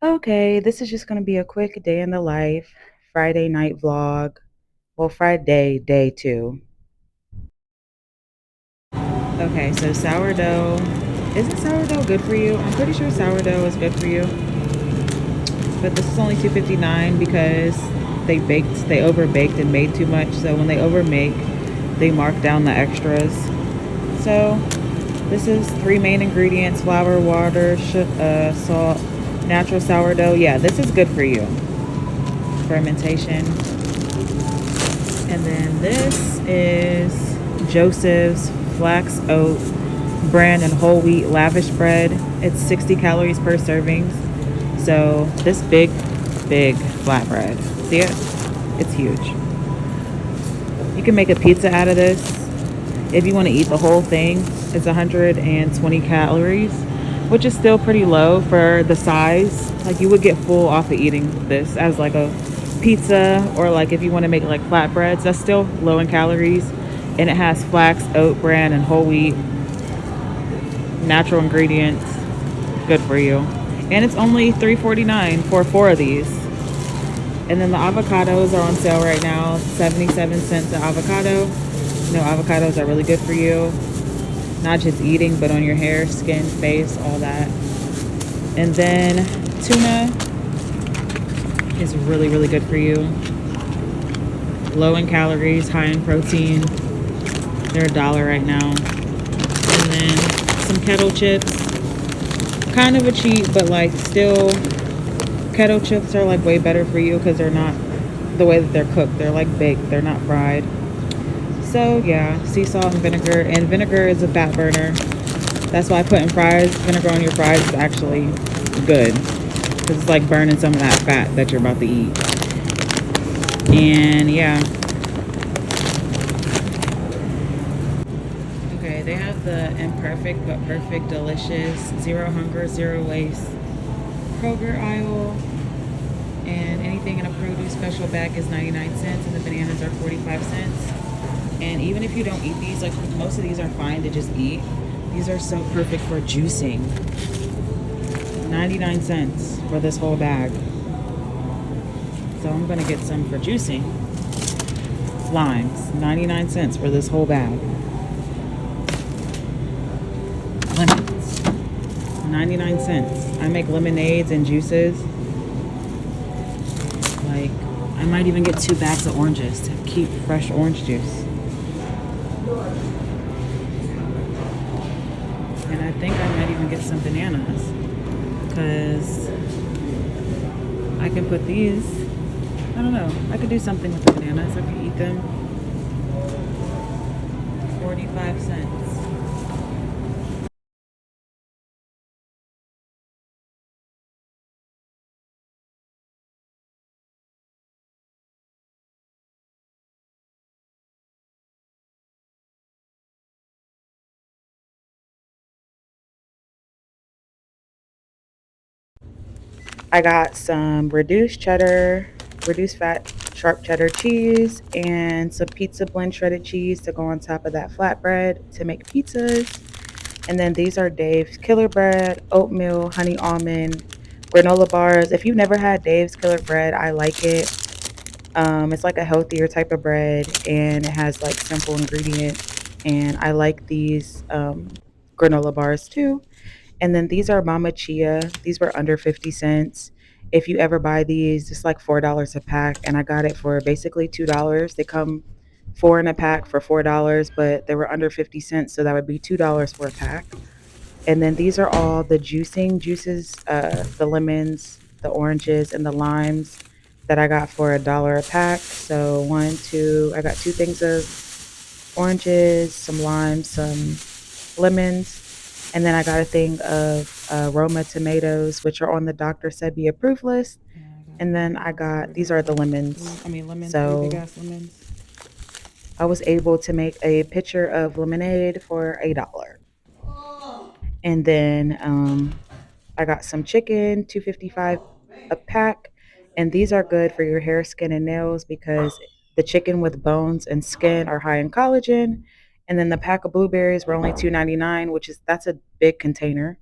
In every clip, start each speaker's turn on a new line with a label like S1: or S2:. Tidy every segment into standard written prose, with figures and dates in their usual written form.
S1: Okay, this is just going to be a quick day in the life, Friday night vlog. Well, Friday, day two. Okay, so sourdough. Isn't sourdough good for you? I'm pretty sure sourdough is good for you, but this is only 2.59 because they over baked and made too much. So when they over make, they mark down the extras. So this is three main ingredients: flour, water, salt, natural sourdough. Yeah, this is good for you. Fermentation. And then this is Joseph's flax oat bran and whole wheat lavish bread. It's 60 calories per serving. So this big flatbread. See it? It's huge. You can make a pizza out of this. If you want to eat the whole thing, it's 120 calories, which is still pretty low for the size. Like you would get full off of eating this as like a pizza, or like if you want to make like flatbreads, that's still low in calories. And it has flax, oat bran, and whole wheat, natural ingredients, good for you. And it's only $3.49 for four of these. And then the avocados are on sale right now, 77 cents an avocado. You know, avocados are really good for you. Not just eating, but on your hair, skin, face, all that. And then tuna is really good for you. Low in calories, high in protein. They're $1 right now. And then some kettle chips. Kind of a cheat, but like still, kettle chips are like way better for you because they're not the way that they're cooked. They're like baked. They're not fried. So yeah, sea salt and vinegar. And vinegar is a fat burner. That's why putting vinegar on your fries is actually good. Because it's like burning some of that fat that you're about to eat. And yeah. Okay, they have the imperfect but perfect, delicious, zero hunger, zero waste Kroger aisle. And anything in a produce special bag is 99 cents, and the bananas are 45 cents. And even if you don't eat these, like most of these are fine to just eat. These are so perfect for juicing. 99 cents for this whole bag. So I'm gonna get some for juicing. Limes, 99 cents for this whole bag. Lemons, 99 cents. I make lemonades and juices. Like, I might even get 2 bags of oranges to keep fresh orange juice. And I think I might even get some bananas because I can put these. I don't know. I could do something with the bananas. I could eat them. 45 cents. I got some reduced cheddar, reduced fat, sharp cheddar cheese, and some pizza blend shredded cheese to go on top of that flatbread to make pizzas. And then these are Dave's Killer Bread, oatmeal, honey almond, granola bars. If you've never had Dave's Killer Bread, I like it. It's like a healthier type of bread, and it has like simple ingredients. And I like these granola bars too. And then these are Mama Chia. These were under 50 cents. If you ever buy these, it's like $4 a pack, and I got it for basically $2. They come four in a pack for $4, but they were under 50 cents, so that would be $2 for a pack. And then these are all the juicing juices, the lemons, the oranges, and the limes that I got for $1 a pack. So one, two, I got two things of oranges, some limes, some lemons, and then I got a thing of Roma tomatoes, which are on the Dr. Sebi approved list. And then I got, these are the lemons.
S2: Lemons, three big
S1: So
S2: ass lemons.
S1: I was able to make a pitcher of lemonade for $1. And then I got some chicken, 255 a pack, and these are good for your hair, skin, and nails because the chicken with bones and skin are high in collagen. And then the pack of blueberries were only $2.99, which is that's a big container.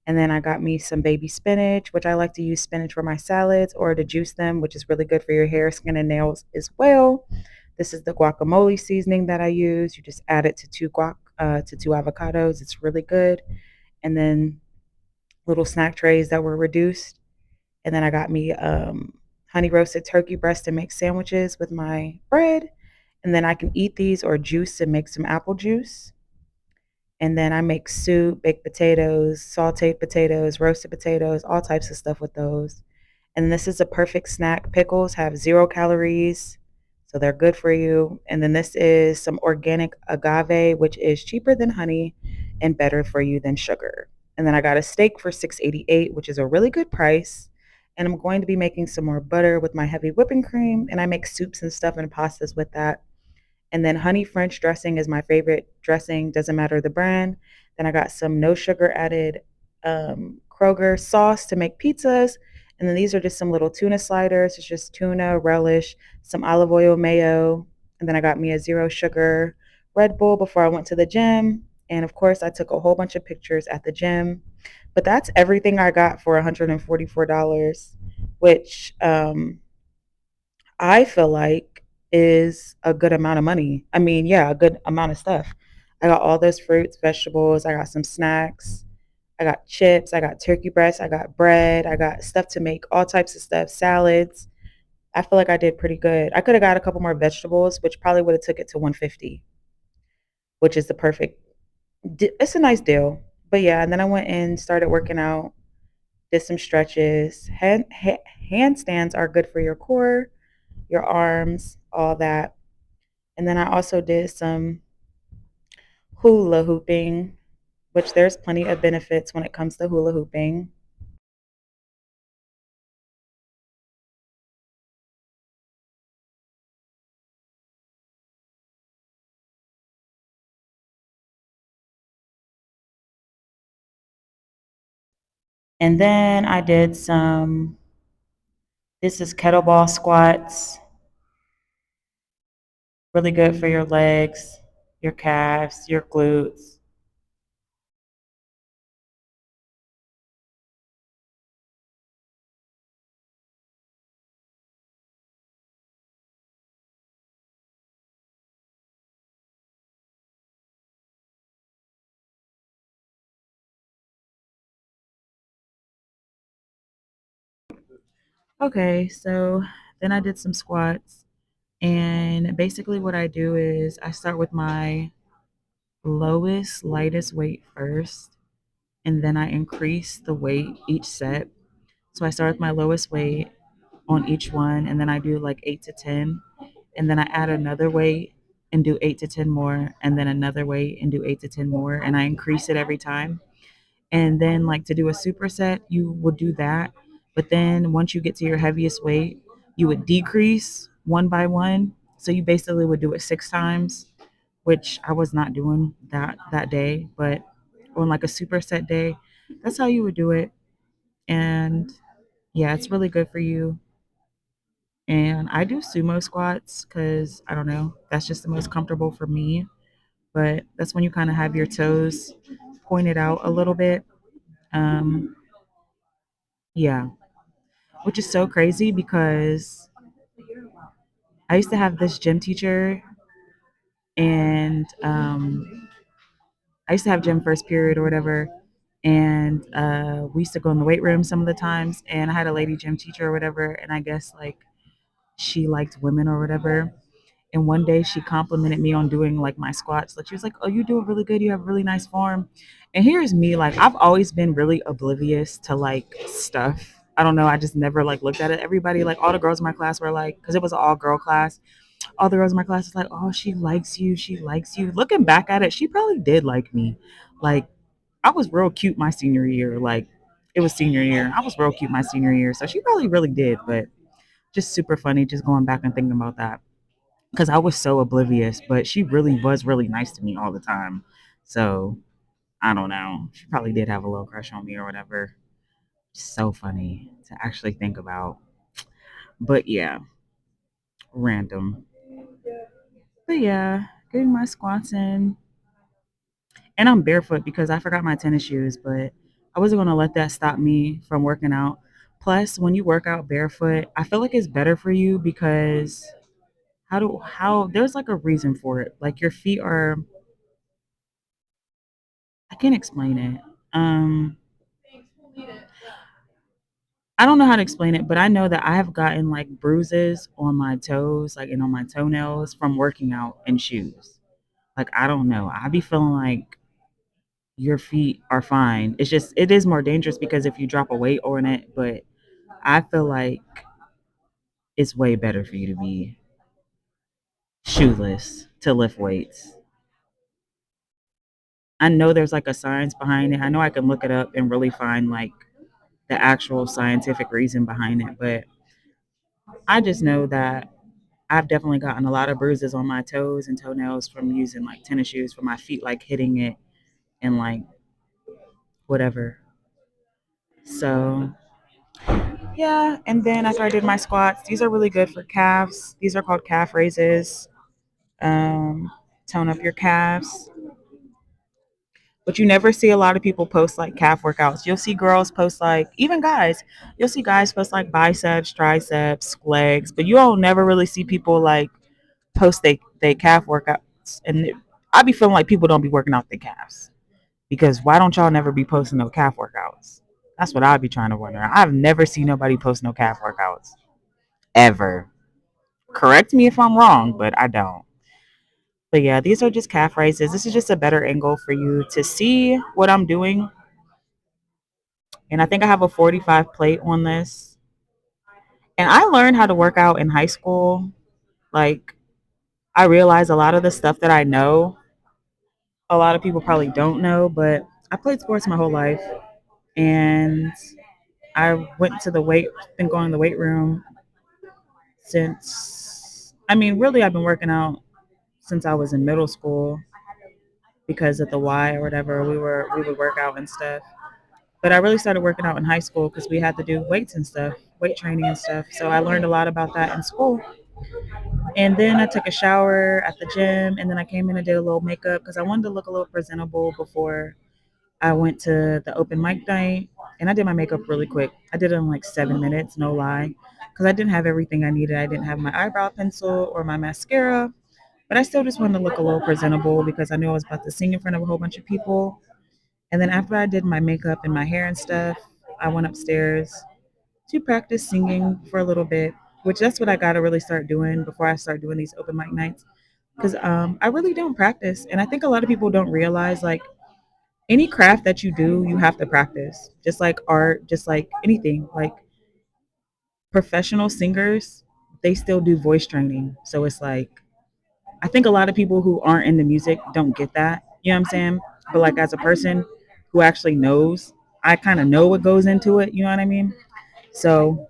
S1: And then I got me some baby spinach, which I like to use spinach for my salads or to juice them, which is really good for your hair, skin, and nails as well. This is the guacamole seasoning that I use. You just add it to two avocados. It's really good. And then little snack trays that were reduced. And then I got me honey roasted turkey breast to make sandwiches with my bread. And then I can eat these or juice and make some apple juice. And then I make soup, baked potatoes, sauteed potatoes, roasted potatoes, all types of stuff with those. And this is a perfect snack. Pickles have 0 calories, so they're good for you. And then this is some organic agave, which is cheaper than honey and better for you than sugar. And then I got a steak for 6.88, which is a really good price. And I'm going to be making some more butter with my heavy whipping cream, and I make soups and stuff and pastas with that. And then honey French dressing is my favorite dressing, doesn't matter the brand. Then I got some no sugar added Kroger sauce to make pizzas. And then these are just some little tuna sliders. It's just tuna, relish, some olive oil, mayo. And then I got me a zero sugar Red Bull before I went to the gym. And of course, I took a whole bunch of pictures at the gym. But that's everything I got for $144, which I feel like is a good amount of money. I mean, yeah, a good amount of stuff. I got all those fruits, vegetables, I got some snacks, I got chips, I got turkey breast, I got bread, I got stuff to make all types of stuff, salads. I feel like I did pretty good. I could have got a couple more vegetables, which probably would have took it to 150, which is the perfect. It's a nice deal. But yeah, and then I went and started working out, did some stretches. Handstands are good for your core, your arms, all that. And then I also did some hula hooping, which there's plenty of benefits when it comes to hula hooping. And then I did this is kettlebell squats, really good for your legs, your calves, your glutes. Okay, so then I did some squats. And basically, what I do is I start with my lowest, lightest weight first, and then I increase the weight each set. So I start with my lowest weight on each one, and then I do like 8 to 10, and then I add another weight and do 8 to 10 more, and then another weight and do 8 to 10 more, and I increase it every time. And then, like to do a superset, you would do that. But then once you get to your heaviest weight, you would decrease one by one. So you basically would do it 6 times, which I was not doing that day. But on like a superset day, that's how you would do it. And yeah, it's really good for you. And I do sumo squats because I don't know, that's just the most comfortable for me. But that's when you kind of have your toes pointed out a little bit. Um, yeah, which is so crazy because I used to have this gym teacher, and I used to have gym first period or whatever. And we used to go in the weight room some of the times. And I had a lady gym teacher or whatever. And I guess like she liked women or whatever. And one day she complimented me on doing like my squats. Like she was like, "Oh, you do it really good. You have a really nice form." And here's me, like I've always been really oblivious to like stuff. I don't know. I just never like looked at it. Everybody, like all the girls in my class were like, because it was an all girl class. All the girls in my class was like, "Oh, she likes you. She likes you." Looking back at it, she probably did like me. Like I was real cute my senior year. Like it was senior year. I was real cute my senior year. So she probably really did. But just super funny, just going back and thinking about that because I was so oblivious, but she really was really nice to me all the time. So I don't know. She probably did have a little crush on me or whatever. So funny to actually think about. But yeah, random. But yeah, getting my squats in. And I'm barefoot because I forgot my tennis shoes, but I wasn't going to let that stop me from working out. Plus, when you work out barefoot, I feel like it's better for you because how there's like a reason for it. Like your feet are, I can't explain it. Um I don't know how to explain it, but I know that I have gotten like bruises on my toes, like and on my toenails from working out in shoes. Like I don't know. I be feeling like your feet are fine. It's just it is more dangerous because if you drop a weight on it, but I feel like it's way better for you to be shoeless to lift weights. I know there's like a science behind it. I know I can look it up and really find like the actual scientific reason behind it, but I just know that I've definitely gotten a lot of bruises on my toes and toenails from using like tennis shoes for my feet, like hitting it and like whatever. So yeah, and then after I did my squats, these are really good for calves. These are called calf raises. Um, tone up your calves. But you never see a lot of people post like calf workouts. You'll see girls post like even guys. You'll see guys post like biceps, triceps, legs, but you'll never really see people like post they calf workouts. And I be feeling like people don't be working out their calves because why don't y'all never be posting no calf workouts? That's what I'd be trying to wonder. I've never seen nobody post no calf workouts ever. Correct me if I'm wrong, but I don't. But yeah, these are just calf raises. This is just a better angle for you to see what I'm doing. And I think I have a 45 plate on this. And I learned how to work out in high school. Like, I realized a lot of the stuff that I know, a lot of people probably don't know, but I played sports my whole life. And I went to the weight, been going to the weight room since, I mean, really, I've been working out since I was in middle school because of the Y or whatever. We would work out and stuff. But I really started working out in high school because we had to do weights and stuff, weight training and stuff. So I learned a lot about that in school. And then I took a shower at the gym, and then I came in and did a little makeup because I wanted to look a little presentable before I went to the open mic night. And I did my makeup really quick. I did it in like 7 minutes, no lie, because I didn't have everything I needed. I didn't have my eyebrow pencil or my mascara, but I still just wanted to look a little presentable because I knew I was about to sing in front of a whole bunch of people. And then after I did my makeup and my hair and stuff, I went upstairs to practice singing for a little bit, which that's what I got to really start doing before I start doing these open mic nights. Because I really don't practice. And I think a lot of people don't realize like any craft that you do, you have to practice. Just like art, just like anything. Like professional singers, they still do voice training. So it's like, I think a lot of people who aren't into music don't get that. You know what I'm saying? But like as a person who actually knows, I kind of know what goes into it. You know what I mean? So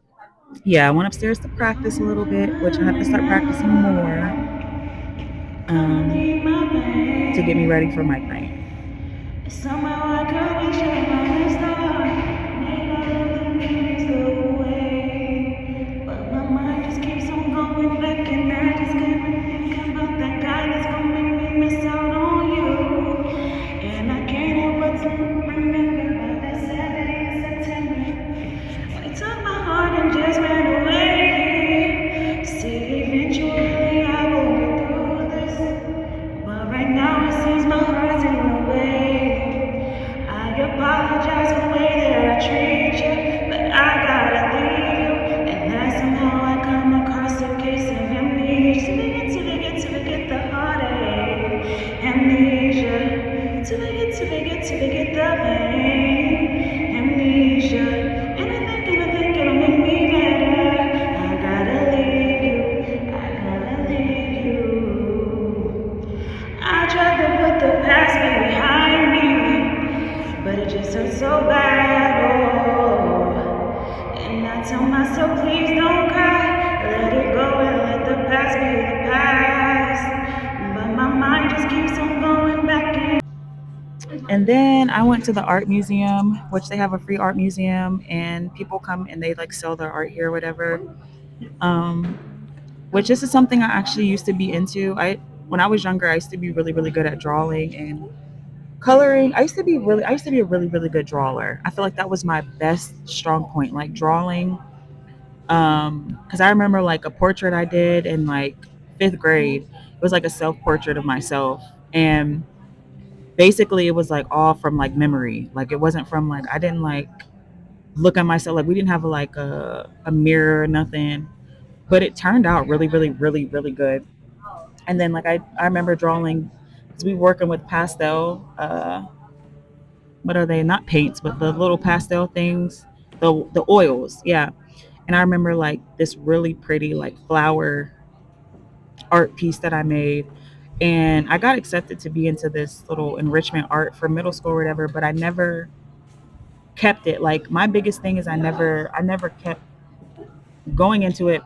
S1: yeah, I went upstairs to practice a little bit, which I have to start practicing more to get me ready for mic night. Somehow I could reach out my start, make all of the memories go away. But my mind just keeps on going back, and I just can't think about that guy that's gonna make me miss out on you. And I can't help but to remember about that Saturday in September when he took my heart and just ran away. See, eventually I will get through this, but right now it seems my heart's in the way. I apologize for the way that I treat you, but I gotta leave you. And that somehow I come across a case of amnesia. To forget the heartache. Amnesia. To forget the pain. Amnesia. And I think it'll make me better. I gotta leave you. I gotta leave you. I tried to put the past behind me, but it just hurts so bad. Oh, and I tell myself, please don't cry, let it go and let the past be the past. But my mind just keeps on going back in. And then I went to the art museum, which they have a free art museum, and people come and they like sell their art here, or whatever. Um, which this is something I actually used to be into. I when I was younger, I used to be really, really good at drawing and Coloring, I used to be a really, really good drawer. I feel like that was my best strong point, like drawing. Because I remember like a portrait I did in like fifth grade. It was like a self portrait of myself. And basically it was like all from like memory. Like it wasn't from like I didn't like look at myself, like we didn't have like a mirror or nothing. But it turned out really, really, really, really good. And then like I remember drawing because we were working with pastel, what are they? Not paints, but the little pastel things, the oils, yeah. And I remember like this really pretty like flower art piece that I made. And I got accepted to be into this little enrichment art for middle school or whatever, but I never kept it. Like my biggest thing is I never kept going into it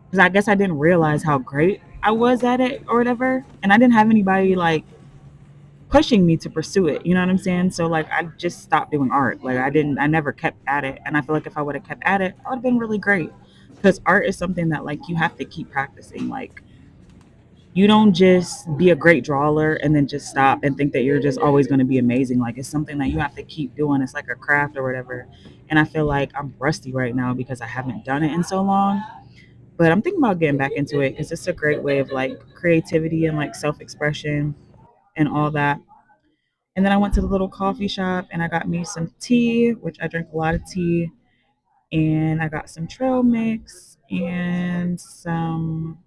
S1: because I guess I didn't realize how great I was at it or whatever. And I didn't have anybody like pushing me to pursue it. You know what I'm saying? So like I just stopped doing art. Like I never kept at it. And I feel like if I would have kept at it, I would have been really great. Because art is something that like you have to keep practicing. Like you don't just be a great drawer and then just stop and think that you're just always going to be amazing. Like it's something that you have to keep doing. It's like a craft or whatever. And I feel like I'm rusty right now because I haven't done it in so long. But I'm thinking about getting back into it because it's a great way of like creativity and like self expression and all that. And then I went to the little coffee shop and I got me some tea, which I drink a lot of tea. And I got some trail mix and some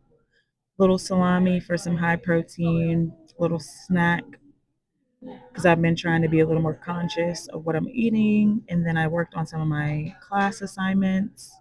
S1: little salami for some high protein, little snack, because I've been trying to be a little more conscious of what I'm eating. And then I worked on some of my class assignments.